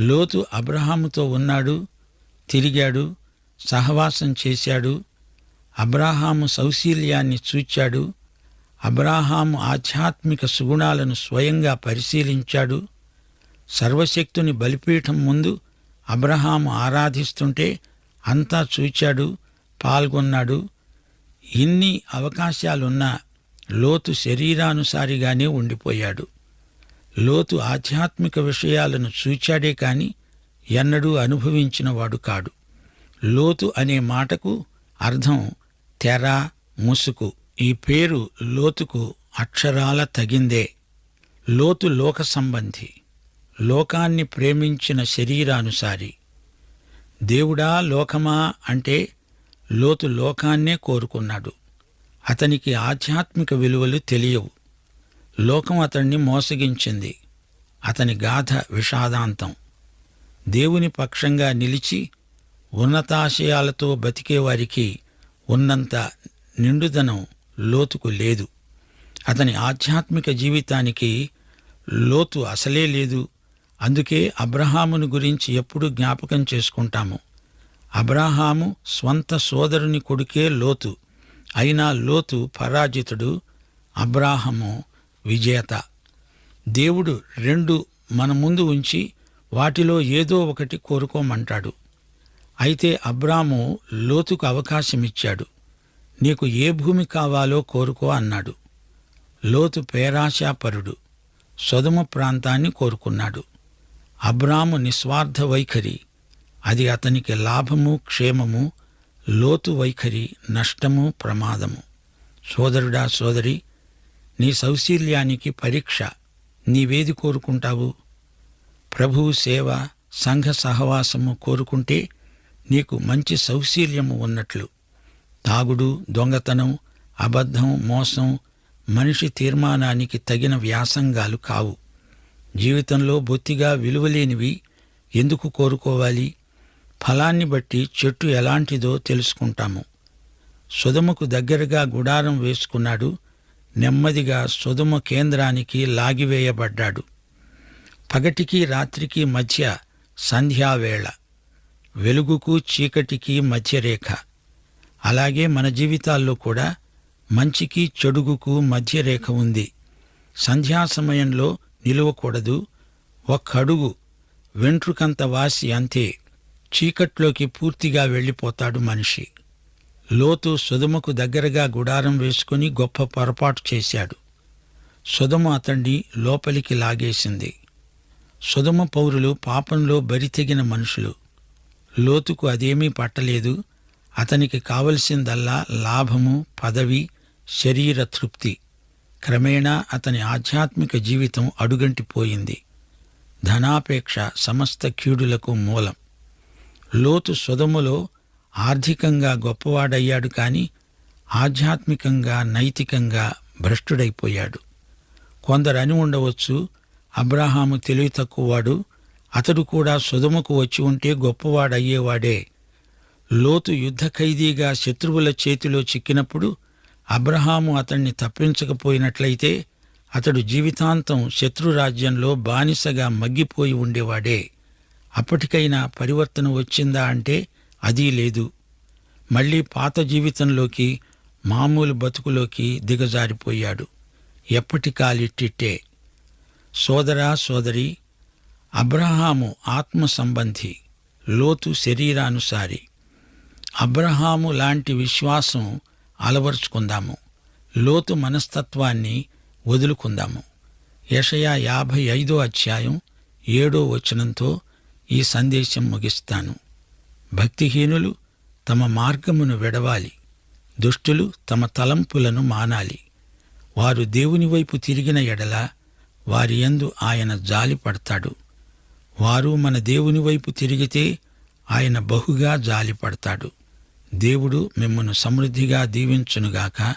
లోతు అబ్రాహాముతో ఉన్నాడు, తిరిగాడు, సహవాసం చేశాడు. అబ్రాహాము సౌశీల్యాన్ని చూచాడు. అబ్రాహాము ఆధ్యాత్మిక సుగుణాలను స్వయంగా పరిశీలించాడు. సర్వశక్తుని బలిపీఠం ముందు అబ్రాహాము ఆరాధిస్తుంటే అంతా చూచాడు, పాల్గొన్నాడు. ఇన్ని అవకాశాలున్నా లోతు శరీరానుసారిగానే ఉండిపోయాడు. లోతు ఆధ్యాత్మిక విషయాలను చూచాడే కాని ఎన్నడూ అనుభవించినవాడు కాడు. లోతు అనే మాటకు అర్థం తెర, ముసుకు. ఈ పేరు లోతుకు అక్షరాల తగిందే. లోతు లోక సంబంధి, లోకాన్ని ప్రేమించిన శరీరానుసారి. దేవుడా లోకమా అంటే లోతు లోకాన్నే కోరుకున్నాడు. అతనికి ఆధ్యాత్మిక విలువలు తెలియవు. లోకం అతన్ని మోసగించింది. అతని గాథ విషాదాంతం. దేవుని పక్షంగా నిలిచి ఉన్నతాశయాలతో బతికేవారికి ఉన్నంత నిండుదనం లోతుకు లేదు. అతని ఆధ్యాత్మిక జీవితానికి లోతు అసలే లేదు. అందుకే అబ్రహామును గురించి ఎప్పుడూ జ్ఞాపకం చేసుకుంటాము. అబ్రహాము స్వంత సోదరుని కొడుకే లోతు. అయినా లోతు పరాజితుడు, అబ్రాహాము విజేత. దేవుడు రెండు మన ముందు ఉంచి వాటిలో ఏదో ఒకటి కోరుకోమంటాడు. అయితే అబ్రాము లోతుకు అవకాశమిచ్చాడు. నీకు ఏ భూమి కావాలో కోరుకో అన్నాడు. లోతు పేరాశాపరుడు, సొదొమ ప్రాంతాన్ని కోరుకున్నాడు. అబ్రాము నిస్వార్థ వైఖరి, అది అతనికి లాభము, క్షేమము. లోతు వైఖరి నష్టము, ప్రమాదము. సోదరుడా, సోదరి, నీ సౌశీల్యానికి పరీక్ష. నీవేది కోరుకుంటావు? ప్రభువు సేవ, సంఘ సహవాసము కోరుకుంటే నీకు మంచి సౌశీల్యము ఉన్నట్లు. తాగుడు, దొంగతనం, అబద్ధం, మోసం మనిషి తీర్మానానికి తగిన వ్యాసంగాలు కావు. జీవితంలో బొత్తిగా విలువలేనివి ఎందుకు కోరుకోవాలి? ఫలాన్ని బట్టి చెట్టు ఎలాంటిదో తెలుసుకుంటాము. సొదొమకు దగ్గరగా గుడారం వేసుకున్నాడు. నెమ్మదిగా సొదొమ కేంద్రానికి లాగివేయబడ్డాడు. పగటికి రాత్రికి మధ్య సంధ్యావేళ, వెలుగుకు చీకటికి మధ్యరేఖ. అలాగే మన జీవితాల్లో కూడా మంచికి చెడుగుకు మధ్యరేఖ ఉంది. సంధ్యా సమయంలో నిలువకూడదు. ఒక్కడుగు వెంట్రుకంత వాసి అంతే. చీకట్లోకి పూర్తిగా వెళ్ళిపోతాడు మనిషి. లోతు సొదొమకు దగ్గరగా గుడారం వేసుకుని గొప్ప పొరపాటు చేశాడు. సొదొమ అతన్ని లోపలికి లాగేసింది. సొదొమ పౌరులు పాపంలో బరితెగిన మనుషులు. లోతుకు అదేమీ పట్టలేదు. అతనికి కావలసిందల్లా లాభము, పదవి, శరీర తృప్తి. క్రమేణా అతని ఆధ్యాత్మిక జీవితం అడుగంటిపోయింది. ధనాపేక్ష సమస్త కీడులకు మూలం. లోతు సొదొమలో ఆర్థికంగా గొప్పవాడయ్యాడు కాని ఆధ్యాత్మికంగా, నైతికంగా భ్రష్టుడైపోయాడు. కొందరు అని ఉండవచ్చు, అబ్రాహాము తెలివి తక్కువవాడు, అతడు కూడా సొదొమకు వచ్చి ఉంటే గొప్పవాడయ్యేవాడే. లోతు యుద్ధ ఖైదీగా శత్రువుల చేతిలో చిక్కినప్పుడు అబ్రహాము అతన్ని తప్పించకపోయినట్లయితే అతడు జీవితాంతం శత్రురాజ్యంలో బానిసగా మగ్గిపోయి ఉండేవాడే. అప్పటికైనా పరివర్తన వచ్చిందా అంటే అదీ లేదు. మళ్లీ పాత జీవితంలోకి, మామూలు బతుకులోకి దిగజారిపోయాడు. ఎప్పటికాలిట్టిట్టే. సోదరా, సోదరి, అబ్రహాము ఆత్మ సంబంధి, లోతు శరీరానుసారి. అబ్రహాము లాంటి విశ్వాసం అలవరుచుకుందాము. లోతు మనస్తత్వాన్ని వదులుకుందాము. యెషయా 55:7 ఈ సందేశం ముగిస్తాను. భక్తిహీనులు తమ మార్గమును విడవాలి. దుష్టులు తమ తలంపులను మానాలి. వారు దేవుని వైపు తిరిగిన ఎడల వారి యందు ఆయన జాలిపడతాడు. వారు మన దేవుని వైపు తిరిగితే ఆయన బహుగా జాలిపడతాడు. దేవుడు మిమ్మును సమృద్ధిగా దీవించునుగాక.